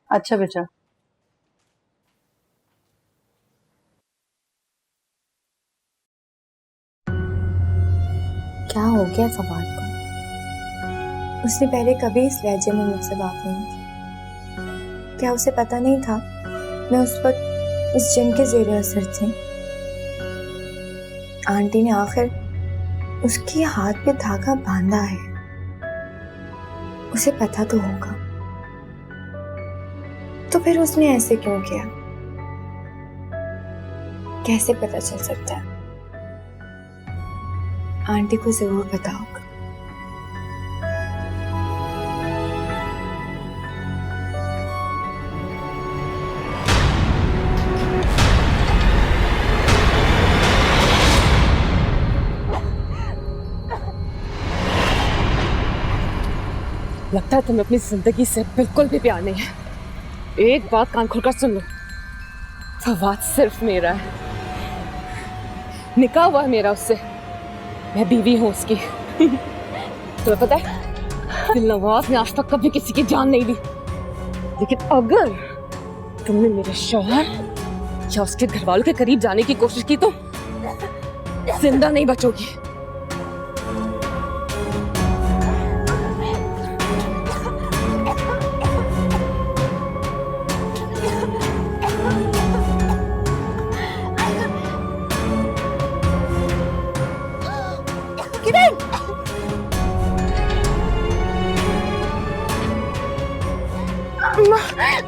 अच्छा बेटा, क्या हो गया फवाद को? उसने पहले कभी इस लहजे में मुझसे बात नहीं की। क्या उसे पता नहीं था मैं उस वक्त उस जिन के ज़ेरे असर थी? आंटी ने आखिर उसके हाथ पे धागा बांधा है, उसे पता तो होगा। तो फिर उसने ऐसे क्यों किया? कैसे पता चल सकता है? आंटी को जरूर पता होगा। लगता है तुम्हें अपनी जिंदगी से बिल्कुल भी प्यार नहीं है। एक बात कान खोलकर सुन लो, फवाद सिर्फ मेरा है, निकाह हुआ है मेरा उससे, मैं बीवी हूँ उसकी। तुम्हें पता है दिलनवाज ने आज तक कभी किसी की जान नहीं ली, लेकिन अगर तुमने मेरे शौहर या उसके घर वालों के करीब जाने की कोशिश की तो जिंदा नहीं बचोगी।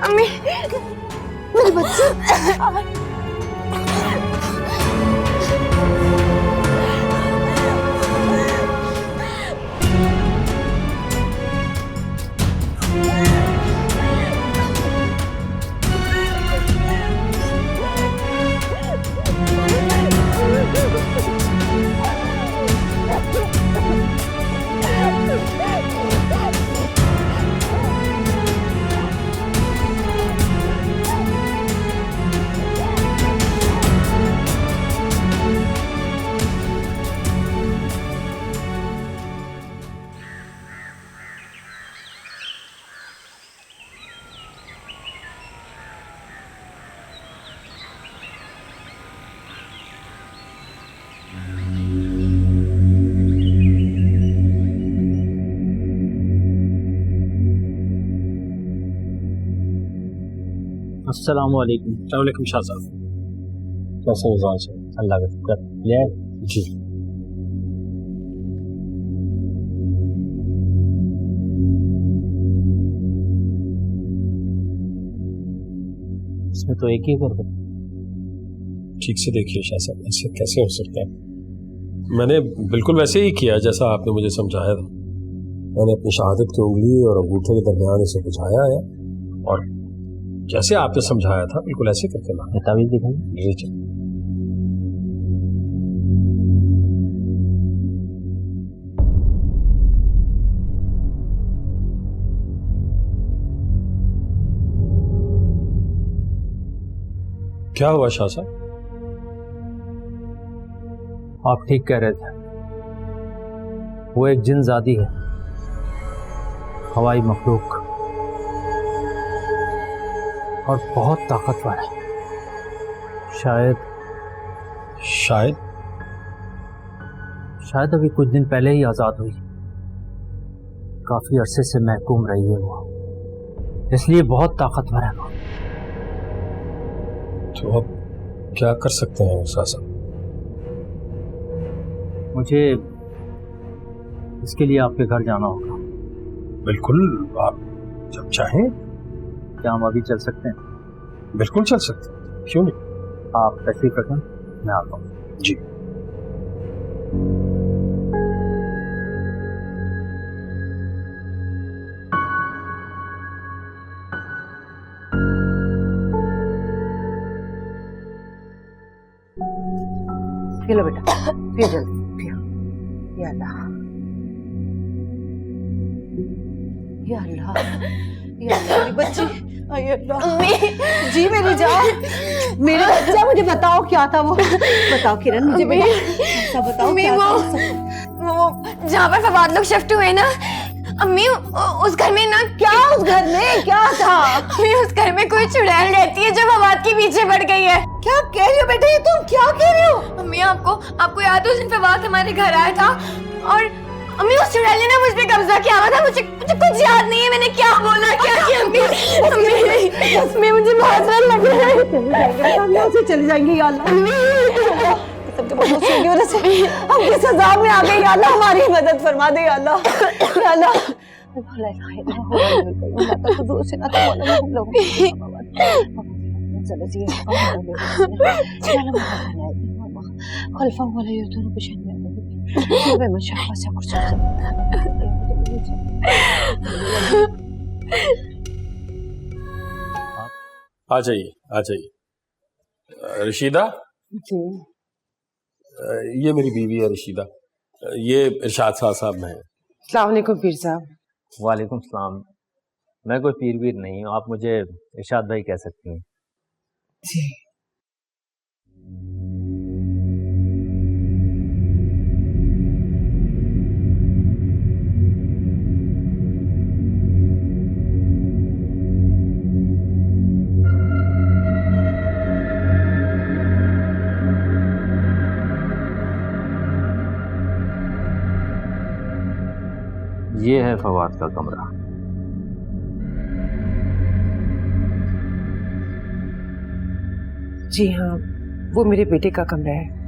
अम्मी, मेरे बच्चे। अस्सलामुअलैकुम। अस्सलामुअलैकुम शाह साहब, कैसे मिजाज है? अल्लाह का शुक्र। ले जी। इसमें तो एक ही कर दो। ठीक से देखिए शाह साहब, ऐसे कैसे हो सकता है? मैंने बिल्कुल वैसे ही किया जैसा आपने मुझे समझाया था। मैंने अपनी शहादत की उंगली और अंगूठे के दरमियान इसे बुझाया है और जैसे आपने समझाया था बिल्कुल ऐसे करके लाया। तावीज़ दिखाइए। जी जी। क्या हुआ शाह साहब? आप ठीक कह रहे थे, वो एक जिनजादी है, हवाई मखलूक, और बहुत ताकतवर है। शायद अभी कुछ दिन पहले ही आज़ाद हुई। काफ़ी अरसे से महकूम रही है वो, इसलिए बहुत ताकतवर है वो। तो अब क्या कर सकते हैं शाह साहब? मुझे इसके लिए आपके घर जाना होगा। बिल्कुल, आप जब चाहें। क्या हम अभी चल सकते हैं? बिल्कुल चल सकते हैं, क्यों नहीं? आप तशरीफ रखें, मैं आता हूँ। जी। पी लो बेटा, पियो जल्दी पियो। या अल्लाह, या अल्लाह, या अल्लाह, मेरी बच्ची। अरे अल्लाह, जी मेरी जान, मेरे बच्चा, मुझे बताओ क्या था वो? बताओ किरण, मुझे बेटा सब बताओ क्या था? वो जहाँ पर फवाद लोग शिफ्ट हुए ना, अम्मी उस घर में ना क्या उस घर में क्या था? अम्मी उस घर में कोई चुड़ैल रहती है जो फवाद के पीछे पड़ गई है। क्या कह रही हो बेटे, ये तुम क्या कह रही हो? अम्मी आपको याद है उस दिन फवाद हमारे घर आया था और अम्मी उस चुड़ैल ने ना मुझ पे कब्जा किया हुआ था। मुझे कुछ याद नहीं है मैंने क्या बोला क्या किया। अम्मी मुझे बहुत डर लग रहा है। हम यहाँ से चले जाएंगे या अल्लाह, सबके बदोबस्ती की वजह से हम किस सजा में आ गए या अल्लाह, हमारी मदद फरमा दे या अल्लाह, या अल्लाह। आ जाइए आ जाइए। रशीदा, ये मेरी बीवी है रशीदा, ये इरशाद साहब हैं। अस्सलाम वालेकुम पीर साहब। वालेकुम सलाम। मैं कोई पीर वीर नहीं हूँ, आप मुझे इरशाद भाई कह सकती हैं। जी ये है फवाद का कमरा। जी हाँ, वो मेरे बेटे का कमरा है।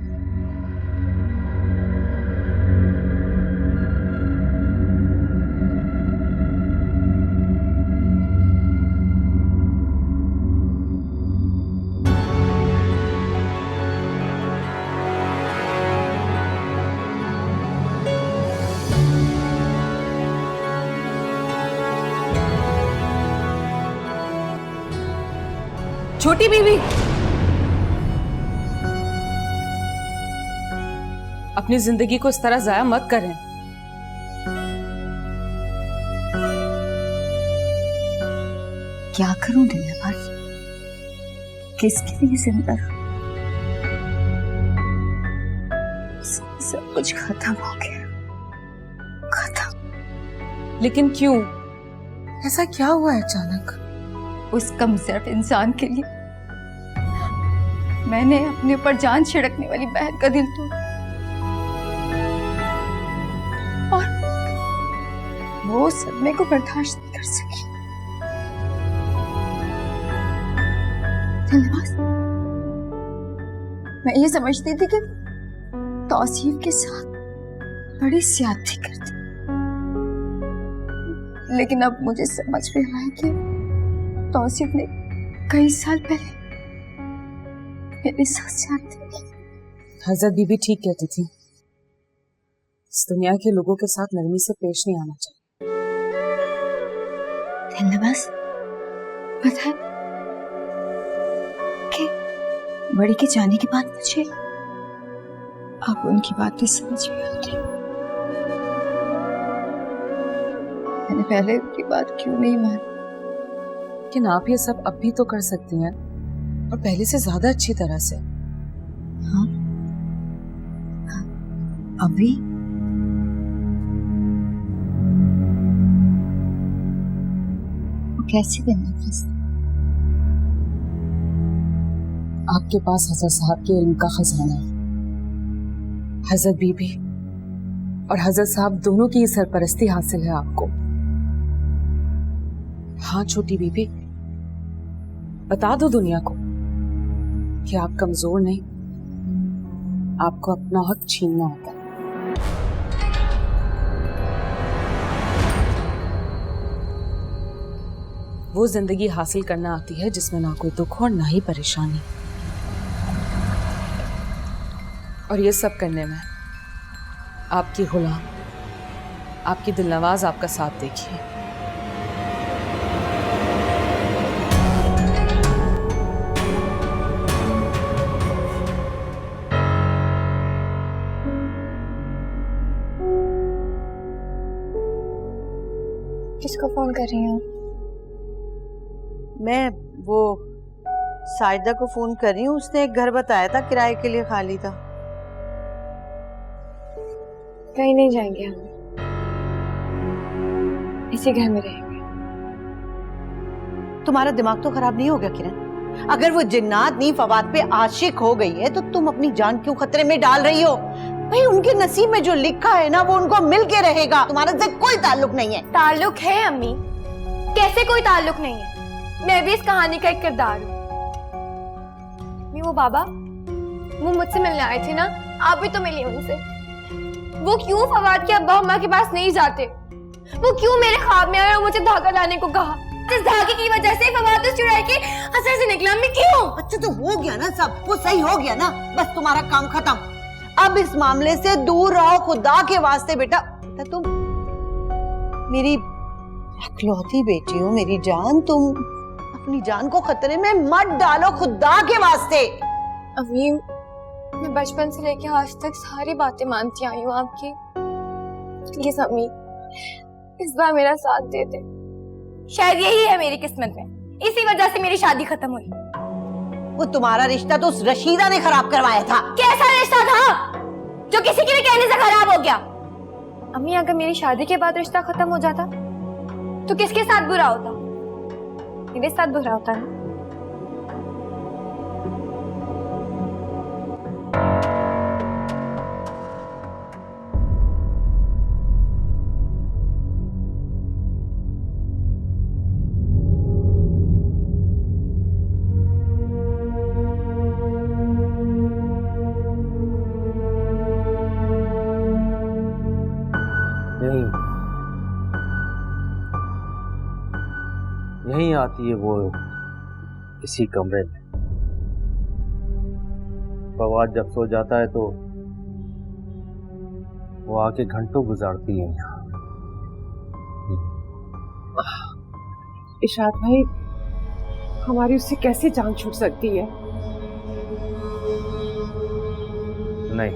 छोटी बीवी, अपनी जिंदगी को इस तरह जाया मत करें। क्या करूं दिलबर, किसके लिए जिंदा रहूं? सब कुछ खत्म हो गया, खत्म। लेकिन क्यों? ऐसा क्या हुआ है अचानक? उस कमजोर इंसान के लिए मैंने अपने ऊपर जान छिड़कने वाली बहन का दिल तोड़ा और वो सदमे को बर्दाश्त नहीं कर सकी। धन्यवाद। मैं ये समझती थी कि तौसीफ के साथ बड़ी ज्यादती करती, लेकिन अब मुझे समझ में आया कि तौसीफ ने कई साल पहले मेरे साथ ज्यादती की। हजरत बीबी ठीक कहती थी, इस दुनिया के लोगों के साथ नरमी से पेश नहीं आना चाहिए। धन्यवाद। पता है कि बड़ी के जाने के बाद मुझे अब उनकी बातें समझ में आती। मैंने पहले उनकी बात क्यों नहीं मानी? लेकिन आप ये सब अब भी तो कर सकती हैं, और पहले से ज्यादा अच्छी तरह से। हाँ, अभी कैसे करना है? आपके पास हजरत साहब के इल्म का खजाना है। हजरत बीबी और हजरत साहब दोनों की सरपरस्ती हासिल है आपको। हाँ छोटी बीबी, बता दो दुनिया को कि आप कमजोर नहीं, आपको अपना हक छीनना होता है। वो जिंदगी हासिल करना आती है जिसमें ना कोई दुख और ना ही परेशानी, और ये सब करने में आपकी गुलाम, आपकी दिलनवाज आपका साथ देखिए। किसको फोन कर रही हूँ? मैं वो साजिदा को फोन कर रही हूँ, उसने एक घर बताया था किराए के लिए खाली था। कहीं नहीं जाएंगे हम। इसी घर में रहेंगे। तुम्हारा दिमाग तो खराब नहीं हो गया किरण? अगर वो जिन्नात नी फवाद पे आशिक हो गई है तो तुम अपनी जान क्यों खतरे में डाल रही हो? भाई उनके नसीब में जो लिखा है ना वो उनको मिल के रहेगा, तुम्हारा से कोई ताल्लुक नहीं है। ताल्लुक है अम्मी, कैसे कोई ताल्लुक नहीं है? मैं भी इस कहानी का एक किरदार हूँ। वो बाबा वो मुझसे मिलने आए थे ना, आप भी तो मिली उनसे। वो क्यों फवाद के अब्बा अम्मा के पास नहीं जाते? वो क्यों मेरे ख्वाब में आए और मुझे धागा लाने को कहा? जिस धागे की वजह से फवाद उस चुड़ैल के असर से निकला, मैं क्यों? अच्छा तो हो गया ना सब, वो सही हो गया ना, बस तुम्हारा काम खत्म। अब इस मामले से दूर रहो, खुदा के वास्ते बेटा। तुम मेरी इकलौती बेटी हो, मेरी जान, तुम अपनी जान को खतरे में मत डालो खुदा के वास्ते। अम्मी मैं बचपन से लेकर आज तक सारी बातें मानती आई हूँ आपकी। प्लीज अम्मी इस बार मेरा साथ दे दे। शायद यही है मेरी किस्मत में, इसी वजह से मेरी शादी खत्म हुई। वो तुम्हारा रिश्ता तो उस रशीदा ने खराब करवाया था। कैसा रिश्ता था जो किसी के भी कहने से खराब हो गया? अम्मी अगर मेरी शादी के बाद रिश्ता खत्म हो जाता तो किसके साथ बुरा होता? मेरे साथ बुरा होता है। यहीं आती है वो इसी कमरे में। फवाद जब सो जाता है तो वो आके घंटों गुजारती है यहाँ। इशाद भाई हमारी उससे कैसे जान छूट सकती है? नहीं,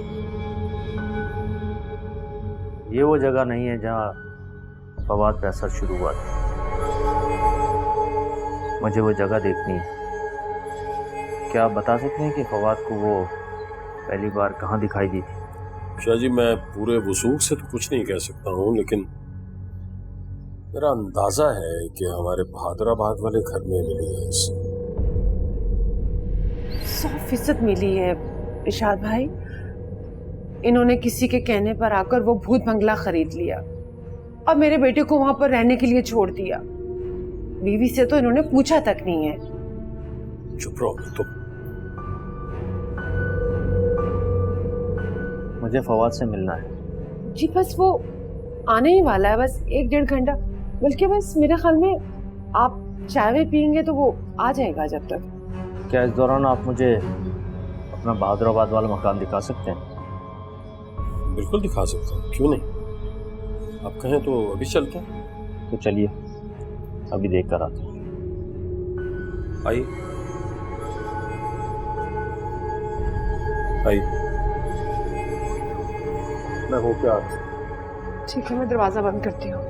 ये वो जगह नहीं है जहाँ फवाद का असर शुरू हुआ था। मुझे वो जगह देखनी है। क्या आप बता सकते हैं कि फवाद को वो पहली बार कहाँ दिखाई दी थी? शाह जी मैं पूरे वसूख से तो कुछ नहीं कह सकता हूँ, लेकिन मेरा अंदाजा है कि हमारे बहादुराबाद वाले घर में मिली है इसे। 100% मिली है इशाद भाई। इन्होंने किसी के कहने पर आकर वो भूत बंगला खरीद लिया और मेरे बेटे को वहां पर रहने के लिए छोड़ दिया। बीवी से तो इन्होंने पूछा तक नहीं है। चुप रहो तुम। मुझे फवाद से मिलना है। जी बस वो आने ही वाला है, बस 1-1.5 घंटा। बल्कि बस मेरे ख्याल में आप चाय पियेंगे तो वो आ जाएगा जब तक। क्या इस दौरान आप मुझे अपना बहादुराबाद वाला मकान दिखा सकते हैं? बिल्कुल दिखा सकता हूँ, क्यों नहीं। आप कहें तो अभी चलते हैं। तो चलिए अभी देख कर आते हैं। आइए आइए, मैं हो क्या। ठीक है मैं दरवाजा बंद करती हूँ।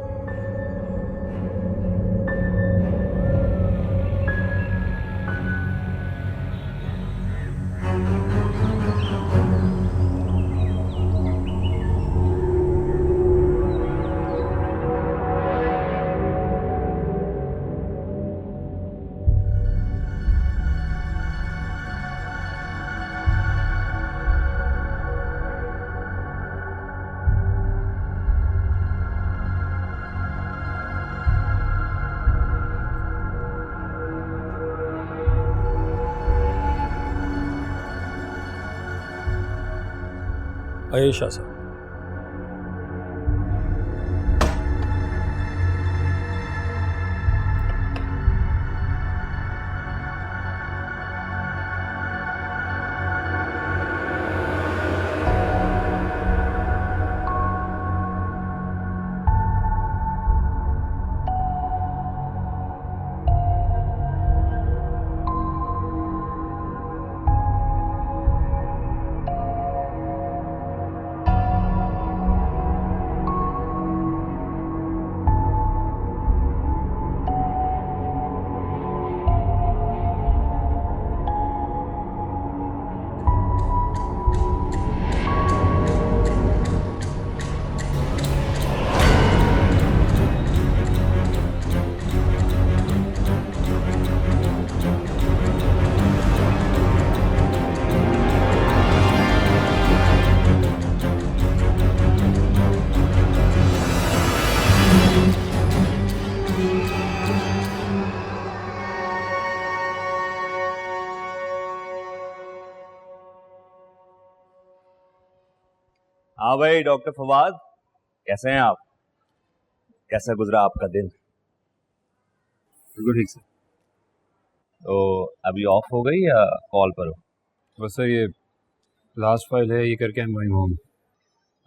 आइए शाह साहब। हाँ भाई डॉक्टर फवाद, कैसे हैं आप? कैसा गुजरा आपका दिन? बिल्कुल ठीक से। तो अभी ऑफ हो गई या कॉल पर हो? बस सर ये लास्ट फाइल है, ये करके I'm going home।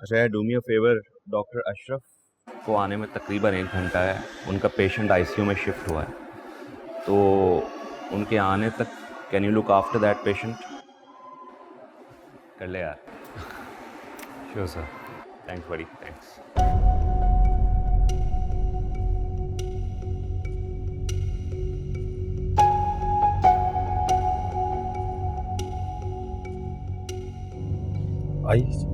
अच्छा, do me a favour, doctor Ashraf को आने में तकरीबन 1 घंटा है। उनका पेशेंट आईसीयू में शिफ्ट हुआ है, तो उनके आने तक can you look after that patient? कर ले यार। Sure sir. थैंक्स बड़ी, थैंक्स। आई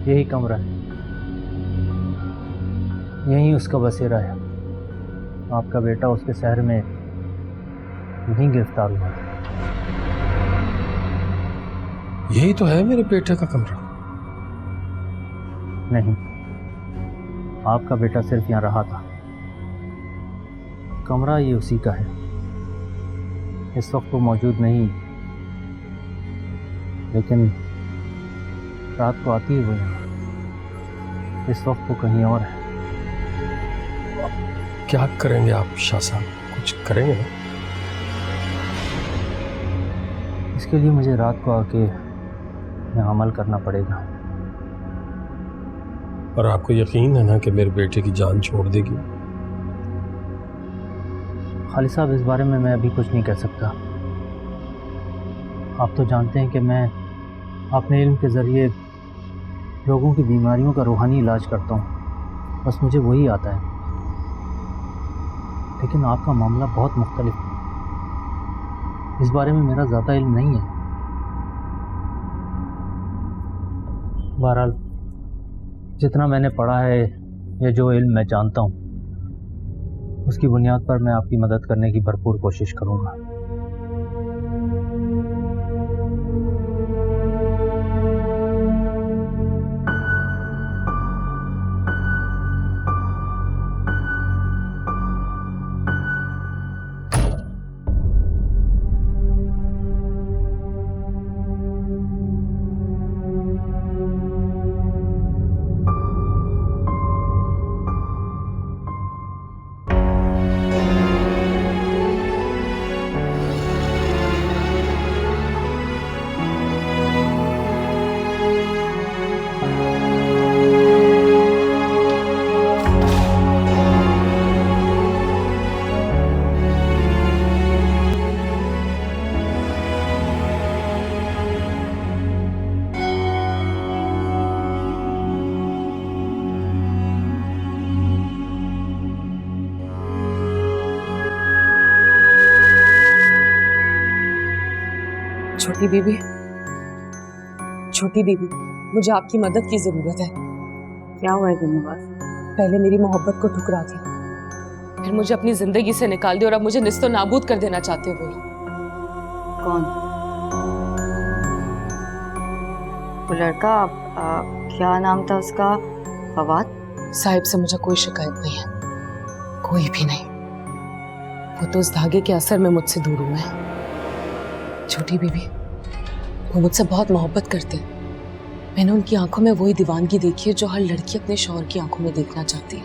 यही कमरा है, यही उसका बसेरा है। आपका बेटा उसके शहर में यहीं गिरफ्तार हुआ। यही तो है मेरे बेटे का कमरा। नहीं, आपका बेटा सिर्फ यहाँ रहा था। कमरा ये उसी का है। इस वक्त वो मौजूद नहीं, लेकिन रात को आती है वो यहाँ। इस वक्त वो कहीं और है। क्या करेंगे आप शाह साहब? कुछ करेंगे ना? इसके लिए मुझे रात को आके यहाँ अमल करना पड़ेगा। और आपको यकीन है ना कि मेरे बेटे की जान छोड़ देगी? खालिद साहब, इस बारे में मैं अभी कुछ नहीं कह सकता। आप तो जानते हैं कि मैं अपने इल्म के ज़रिए लोगों की बीमारियों का रूहानी इलाज करता हूँ, बस मुझे वही आता है। लेकिन आपका मामला बहुत मुख्तलिफ है। इस बारे में मेरा ज़्यादा इल्म नहीं है। बहरहाल, जितना मैंने पढ़ा है या जो इल्म मैं जानता हूँ, उसकी बुनियाद पर मैं आपकी मदद करने की भरपूर कोशिश करूँगा। छोटी बीबी, छोटी बीबी, मुझे आपकी मदद की जरूरत है। क्या हुआ है धन्यवाद? पहले मेरी मोहब्बत को ठुकरा दिया, फिर मुझे अपनी जिंदगी से निकाल दिया और अब मुझे निस्तो नाबूद कर देना चाहते हो। बोलो कौन? वो लड़का, क्या नाम था उसका? फवाद? साहिब से मुझे कोई शिकायत नहीं है, कोई भी नहीं। वो तो उस धागे के असर में मुझसे दूर हुए हैं। छोटी बीबी, वो मुझसे बहुत मोहब्बत करते हैं। मैंने उनकी आंखों में वही दीवानगी देखी है जो हर लड़की अपने शौहर की आंखों में देखना चाहती है।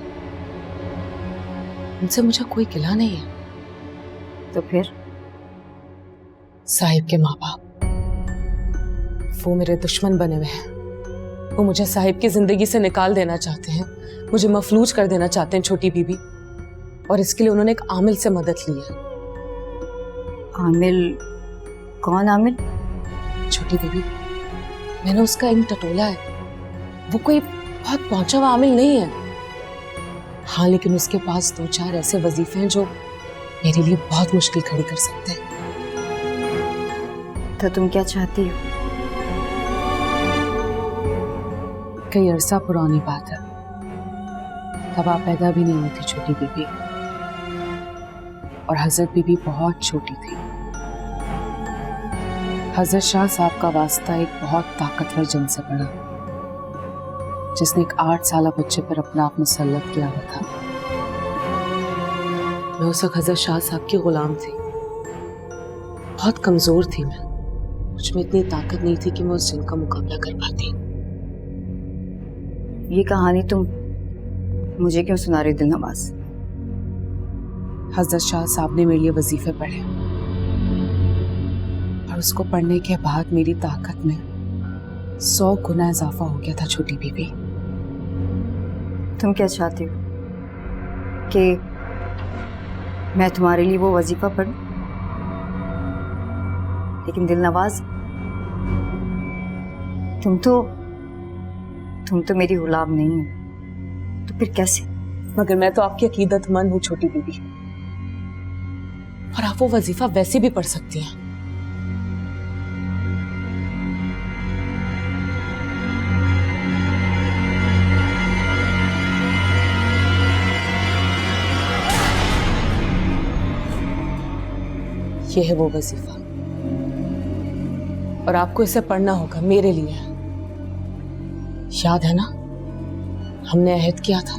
उनसे मुझे कोई गिला नहीं है। तो फिर? साहिब के माँ बाप, वो मेरे दुश्मन बने हुए हैं। वो मुझे साहिब की जिंदगी से निकाल देना चाहते हैं, मुझे मफलूज कर देना चाहते हैं छोटी बीबी। और इसके लिए उन्होंने एक आमिल से मदद ली है। आमिल? कौन आमिल? छोटी बेबी, मैंने उसका इन टटोला है। वो कोई बहुत पहुंचा हुआ आमिल नहीं है। हाँ, लेकिन उसके पास 2-4 ऐसे वजीफे हैं जो मेरे लिए बहुत मुश्किल खड़ी कर सकते हैं। तो तुम क्या चाहती हो? कई अरसा पुरानी बात है, तब आप पैदा भी नहीं हुई थी छोटी बीबी, और हजरत बीबी बहुत छोटी थी। हजरत शाह साहब का वास्ता एक बहुत ताकतवर जन से पड़ा, जिसने एक 8 साल बच्चे पर अपना आप मुसल्लत किया हुआ था। मैं उस वक्त हजरत शाह साहब की गुलाम थी। बहुत कमजोर थी मैं, मुझ में इतनी ताकत नहीं थी कि मैं उस जिन का मुकाबला कर पाती। ये कहानी तुम मुझे क्यों सुना रही दिलनवाज? हजरत शाह साहब ने मेरे लिए वजीफे पढ़े, और उसको पढ़ने के बाद मेरी ताकत में 100 गुना इजाफा हो गया था छोटी बीबी। तुम क्या चाहती हो कि मैं तुम्हारे लिए वो वजीफा पढ़ूं? लेकिन दिलनवाज, तुम तो मेरी गुलाम नहीं हो, तो फिर कैसे? मगर मैं तो आपकी अकीदतमंद हूँ छोटी बीबी, और आप वो वजीफा वैसे भी पढ़ सकती हैं। ये है वो वजीफा, और आपको इसे पढ़ना होगा मेरे लिए। याद है ना, हमने अहद किया था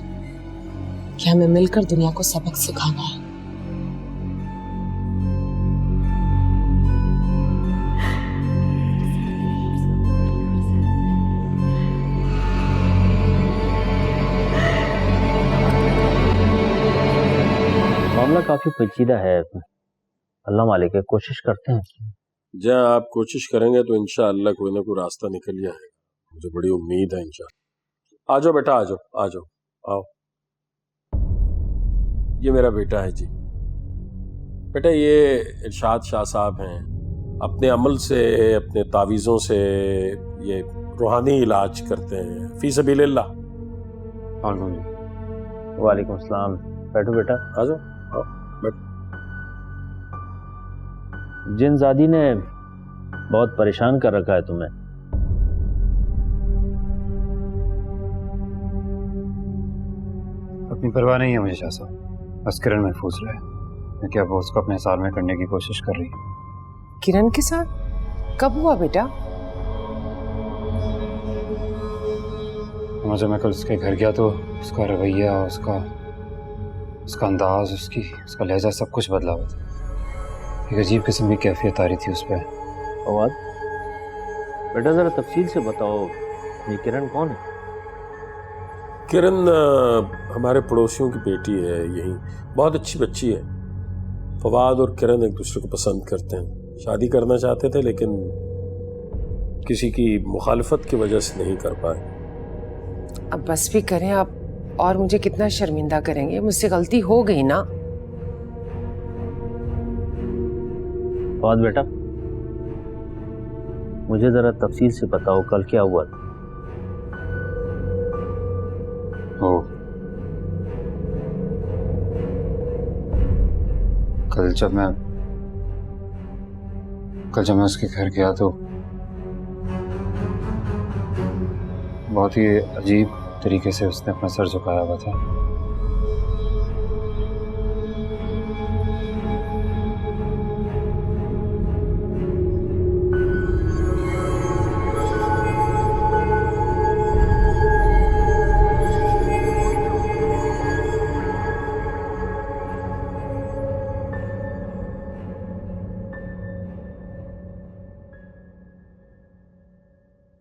कि हमें मिलकर दुनिया को सबक सिखाना है। मामला काफी पेचीदा है, अल्लाह मालिक है, कोशिश करते हैं। जहाँ आप कोशिश करेंगे तो इंशाअल्लाह कोई ना कोई रास्ता निकल ही आएगा, मुझे बड़ी उम्मीद है इंशाअल्लाह। आ जाओ बेटा, आ जाओ, आ जाओ, आओ। ये मेरा बेटा है जी। बेटा, ये इरशाद शाह साहब हैं। अपने अमल से, अपने तावीज़ों से ये रूहानी इलाज करते हैं फी सबीलिल्लाह। वालेकुम अस्सलाम। बैठो बेटा। आ जाओ, आओ बैठो। जिनजादी ने बहुत परेशान कर रखा है तुम्हें। अपनी परवाह नहीं है मुझे शाह साहब, बस किरण महफूज रहे, क्योंकि अब वो उसको अपने साल में करने की कोशिश कर रही है। किरण के साथ कब हुआ बेटा? जब मैं कल उसके घर गया तो उसका रवैया, उसका अंदाज, उसका लहजा सब कुछ बदला हुआ था। एक अजीब किस्म की कैफियत आ रही थी उस पर। फवाद बेटा, जरा तफसील से बताओ, ये किरण कौन है? किरण हमारे पड़ोसियों की बेटी है, यही बहुत अच्छी बच्ची है। फवाद और किरण एक दूसरे को पसंद करते हैं, शादी करना चाहते थे लेकिन किसी की मुखालफत की वजह से नहीं कर पाए। अब बस भी करें आप, और मुझे कितना शर्मिंदा करेंगे? मुझसे गलती हो गई ना। फवाद बेटा, मुझे जरा तफसील से बताओ, कल क्या हुआ था? कल जब मैं उसके घर गया तो बहुत ही अजीब तरीके से उसने अपना सर झुकाया हुआ था।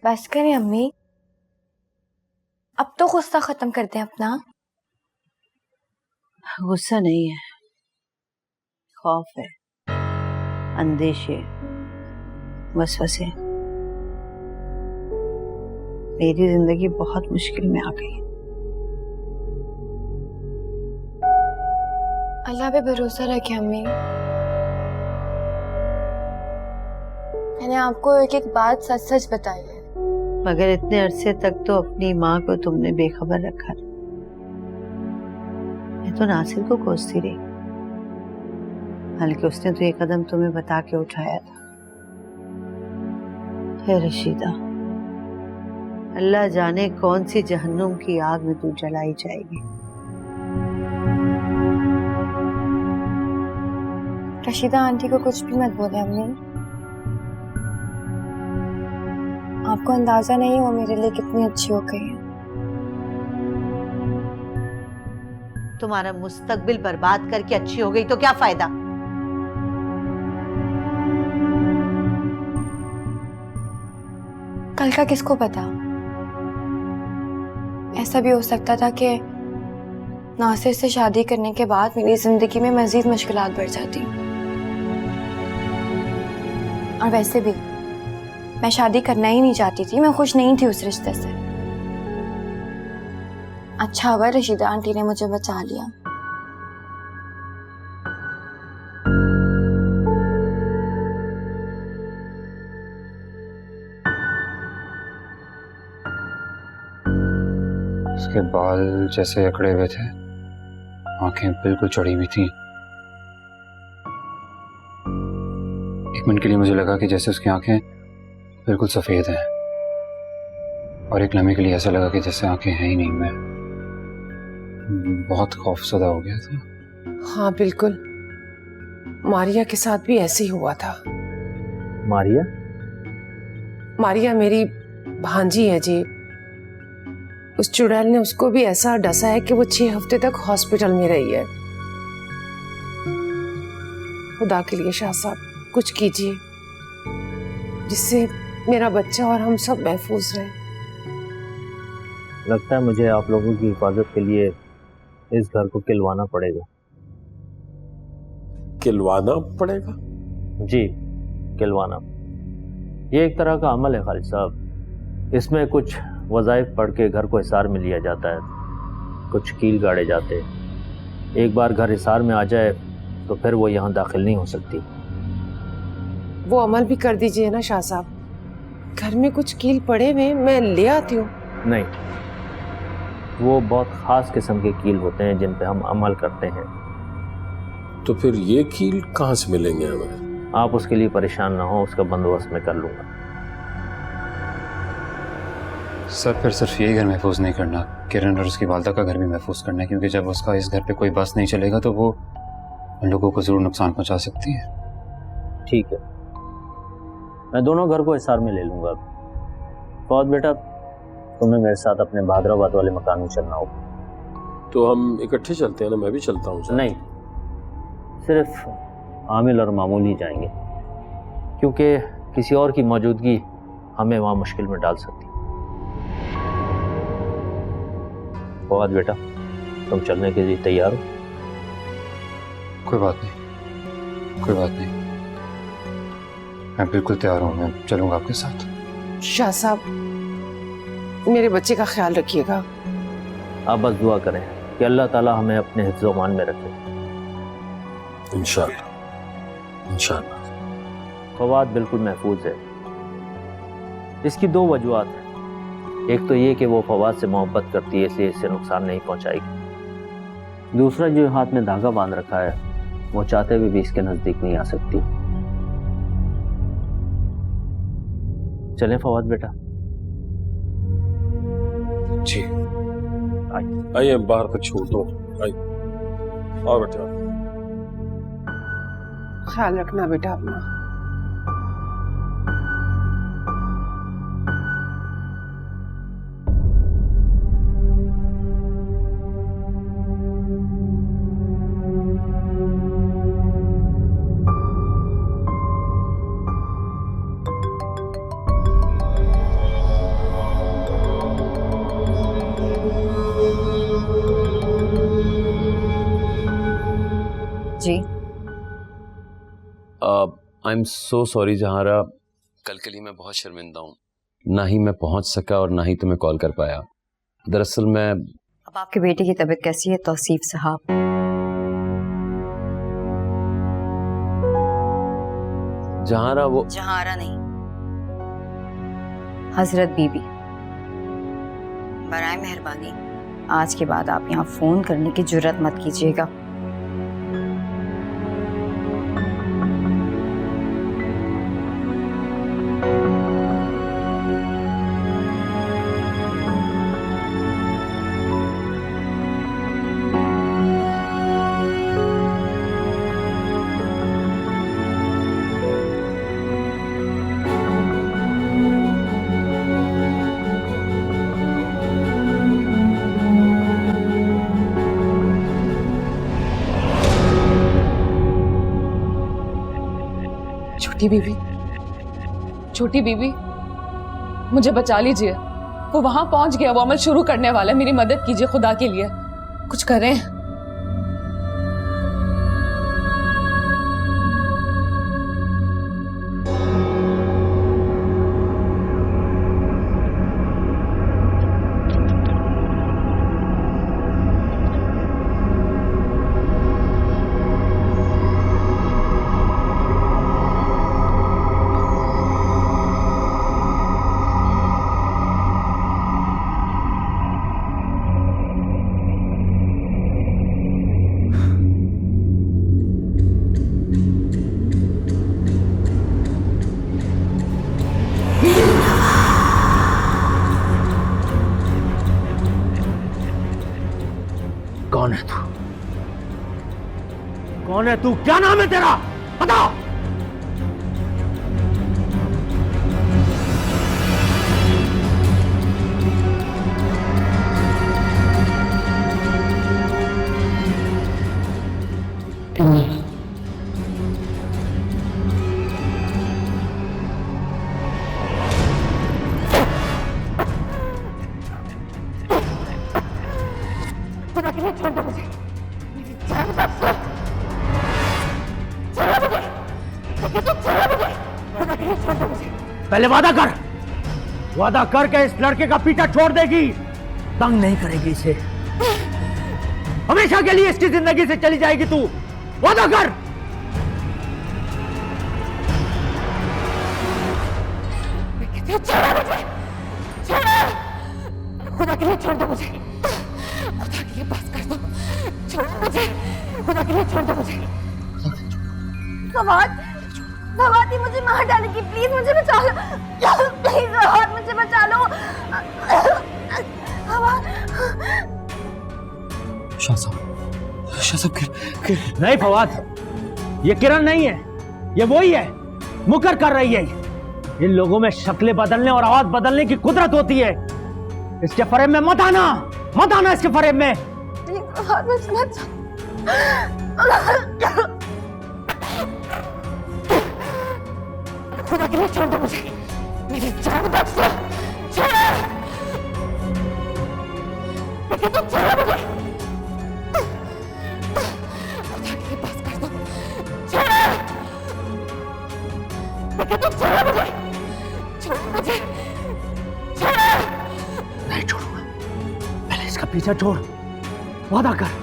बस करें अम्मी, अब तो गुस्सा खत्म करते हैं अपना। गुस्सा नहीं है, खौफ है, अंदेशे, वसवसे। मेरी जिंदगी बहुत मुश्किल में आ गई। अल्लाह पे भरोसा रखें अम्मी, मैंने आपको एक एक बात सच सच बताई है। मगर इतने अरसे तक तो अपनी माँ को तुमने बेखबर रखा। मैं तो नासिर को कोसती रही, हालांकि उसने तो ये कदम तुम्हें बता के उठाया था। हे रशीदा, अल्लाह जाने कौन सी जहन्नुम की आग में तू जलाई जाएगी। रशीदा आंटी को कुछ भी मत बोले अम्मी। आपको अंदाजा नहीं वो मेरे लिए कितनी अच्छी हो गई है। तुम्हारा मुस्तकबिल बर्बाद करके अच्छी हो गई तो क्या फायदा? कल का किसको पता, ऐसा भी हो सकता था कि नासिर से शादी करने के बाद मेरी जिंदगी में मजीद मुश्किलात बढ़ जाती। और वैसे भी मैं शादी करना ही नहीं चाहती थी, मैं खुश नहीं थी उस रिश्ते से। अच्छा हुआ रशीदा आंटी ने मुझे बचा लिया। उसके बाल जैसे अकड़े हुए थे, आंखें बिल्कुल चढ़ी हुई थी। एक मिनट के लिए मुझे लगा कि जैसे उसकी आंखें बिल्कुल सफेद हैं, और एक लम्हे के लिए ऐसा लगा कि जैसे आंखें हैं ही नहीं। मैं बहुत खौफजदा हो गया था। हाँ बिल्कुल, मारिया के साथ भी ऐसे ही हुआ था। मारिया? मारिया मेरी भांजी है जी। उस चुड़ैल ने उसको भी ऐसा डसा है कि वो 6 हफ्ते तक हॉस्पिटल में रही है। खुदा के लिए शाह साहब कुछ कीजिए, जिससे मेरा बच्चा और हम सब महफूज रहे। लगता है मुझे आप लोगों की हिफाजत के लिए इस घर को किलवाना पड़ेगा। किलवाना पड़ेगा? जी, किलवाना। ये एक तरह का अमल है खालिद साहब। इसमें कुछ वज़ाइफ पढ़ के घर को हिसार में लिया जाता है, कुछ कील गाड़े जाते हैं। एक बार घर हिसार में आ जाए तो फिर वो यहाँ दाखिल नहीं हो सकती। वो अमल भी कर दीजिए ना शाह साहब। घर में कुछ कील पड़े हुए, मैं ले आती हूँ। नहीं, वो बहुत ख़ास किस्म के कील होते हैं जिन पे हम अमल करते हैं। तो फिर ये कील कहाँ से मिलेंगे हमें? आप उसके लिए परेशान ना हो, उसका बंदोबस्त मैं कर लूँगा। सर फिर सिर्फ यही घर महफूज नहीं करना, किरण और उसकी वालदा का घर भी महफूज करना है, क्योंकि जब उसका इस घर पे कोई बस नहीं चलेगा तो वो उन लोगों को ज़रूर नुकसान पहुंचा सकती है। ठीक है, मैं दोनों घर को हिसार में ले लूँगा। फौज बेटा, तुम्हें मेरे साथ अपने भादराबाद वाले मकान में चलना होगा। तो हम इकट्ठे चलते हैं ना, मैं भी चलता हूँ। नहीं, सिर्फ आमिल और मामूल ही जाएंगे, क्योंकि किसी और की मौजूदगी हमें वहाँ मुश्किल में डाल सकती है। फौज बेटा, तुम चलने के लिए तैयार हो? कोई बात नहीं, कोई बात नहीं, मैं बिल्कुल तैयार हूँ। मैं चलूँगा आपके साथ। शाह साहब मेरे बच्चे का ख्याल रखिएगा। आप बस दुआ करें कि अल्लाह ताला हमें अपने हिफ्ज़-ओ-मान में रखे। इंशाअल्लाह, इंशाअल्लाह। फवाद बिल्कुल महफूज है। इसकी 2 वजूहात हैं। एक तो ये कि वो फवाद से मोहब्बत करती है, इसलिए इससे नुकसान नहीं पहुंचाएगी। दूसरा, जो हाथ में धागा बांध रखा है, वो चाहते हुए भी इसके नजदीक नहीं आ सकती। चलें फवाद बेटा? जी आइए, बाहर तक छोड़ दो। आइए और बेटा, ख्याल रखना बेटा अपना। जी आई एम सो सॉरी जहारा, कल के लिए मैं बहुत शर्मिंदा हूँ। ना ही मैं पहुँच सका और ना ही तुम्हें कॉल कर पाया। दरअसल मैं... अब आपके बेटे की तबीयत कैसी है तौसीफ साहब? जहारा वो... जहारा नहीं, हजरत बीबी, बराए मेहरबानी आज के बाद आप यहाँ फोन करने की जुर्रत मत कीजिएगा। छोटी बीबी मुझे बचा लीजिए। वो वहां पहुंच गया, वो अमल शुरू करने वाला है। मेरी मदद कीजिए, खुदा के लिए कुछ करें। कौन है तू? कौन है तू? क्या नाम है तेरा? बता। पहले वादा कर, वादा कर के इस लड़के का पीछा छोड़ देगी, तंग नहीं करेगी इसे, हमेशा के लिए इसकी जिंदगी से चली जाएगी तू। वादा कर। खुदा के लिए छोड़ दो मुझे, खुदा के लिए बस कर दो, छोड़ो मुझे, खुदा के लिए छोड़ दो मुझे। फवाद, फवाद, मुझे मार डालेगी, प्लीज मुझे बचा लो, प्लीज फवाद मुझे बचा लो। फवाद। शाह साहब नहीं फवाद, ये किरण नहीं है, ये वही है, मुकर कर रही है। इन लोगों में शक्लें बदलने और आवाज बदलने की कुदरत होती है। इसके फरेब में मत आना इसके फरेब में। खुदा के लिए छोड़ दो मुझे, मेरी जान बख्श दो, छोड़ो, लेकिन छोड़ो मुझे, खुदा के लिए बस कर दो, छोड़ो, लेकिन छोड़ो मुझे, छोड़ो। नहीं छोड़ूंगा, पहले इसका पीछा छोड़, वादा कर।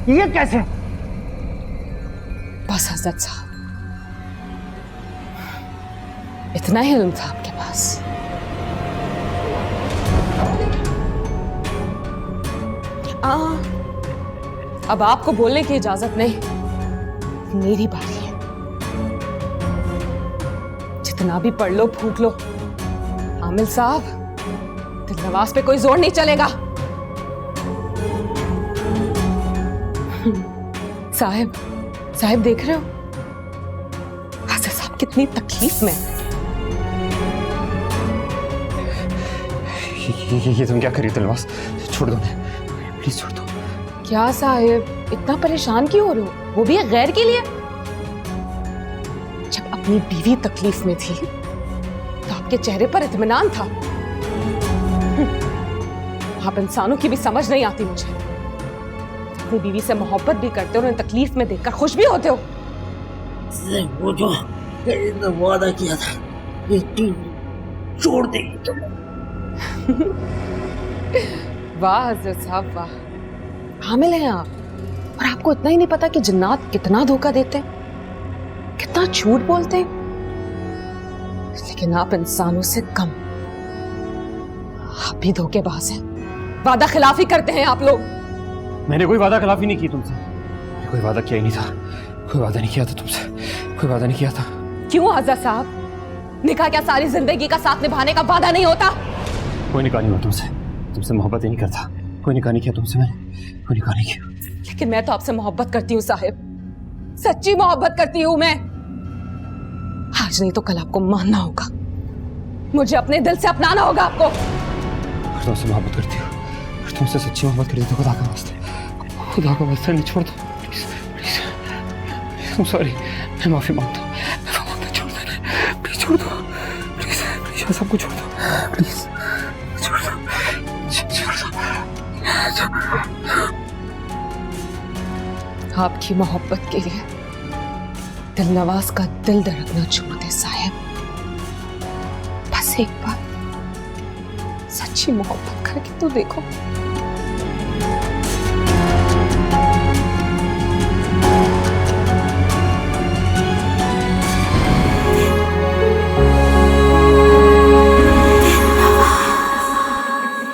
ये कैसे? बस हजरत साहब, इतना ही इल्म था आपके पास। अब आपको बोलने की इजाजत नहीं, मेरी बारी है। जितना भी पढ़ लो फूक लो, आमिल साहब, दिलनवाज पे कोई जोर नहीं चलेगा। साहब देख रहे हो हाजिर साहब कितनी तकलीफ में। ये तुम क्या करी दिलनवाज? छोड़ दो, प्लीज छोड़ दो। क्या साहिब इतना परेशान क्यों हो रहे हो, वो भी एक गैर के लिए? जब अपनी बीवी तकलीफ में थी तो आपके चेहरे पर इत्मीनान था। आप इंसानों की भी समझ नहीं आती मुझे। अपनी बीवी से मोहब्बत भी करते हो, उन्हें तकलीफ में देखकर खुश भी होते हो। वो जो वादा किया था ये छोड़ देंगे तुम। वाह हजरत साहब वाह, हामिल हैं आप और आपको इतना ही नहीं पता कि जिन्नात कितना धोखा देते हैं, कितना झूठ बोलते हैं। लेकिन आप इंसानों से कम, आप भी धोखेबाज हैं, वादा खिलाफी करते हैं आप लोग। मैंने कोई वादा खिलाफी नहीं की तुमसे, मैंने कोई वादा किया ही नहीं था, कोई वादा नहीं किया था तुमसे, कोई वादा नहीं किया था। क्यों हजरत साहब, निकाह क्या सारी जिंदगी का साथ निभाने का वादा नहीं होता? कोई निकाह नहीं हुआ तुमसे मोहब्बत ही नहीं करता, कोई निकाह नहीं किया तुमसे, मैंने कोई निकाह नहीं किया। लेकिन मैं तो आपसे मोहब्बत करती हूँ साहिब, सच्ची मोहब्बत करती हूँ मैं। आज नहीं तो कल आपको मानना होगा, मुझे अपने दिल से अपनाना होगा आपको। और तुमसे मोहब्बत करती हूँ, और तुमसे सच्ची मोहब्बत करती हूँ, खुदा का वास्ते नहीं, छोड़ दो प्लीज प्लीज। I'm sorry, मैं माफी मांगता हूँ, छोड़ दो प्लीज, छोड़ दो प्लीज, सबको छोड़ दो प्लीज, छोड़ दो। आपकी मोहब्बत के लिए दिलनवाज का दिल धड़कना छोड़ दे साहिब। बस एक बार सच्ची मोहब्बत करके तो देखो।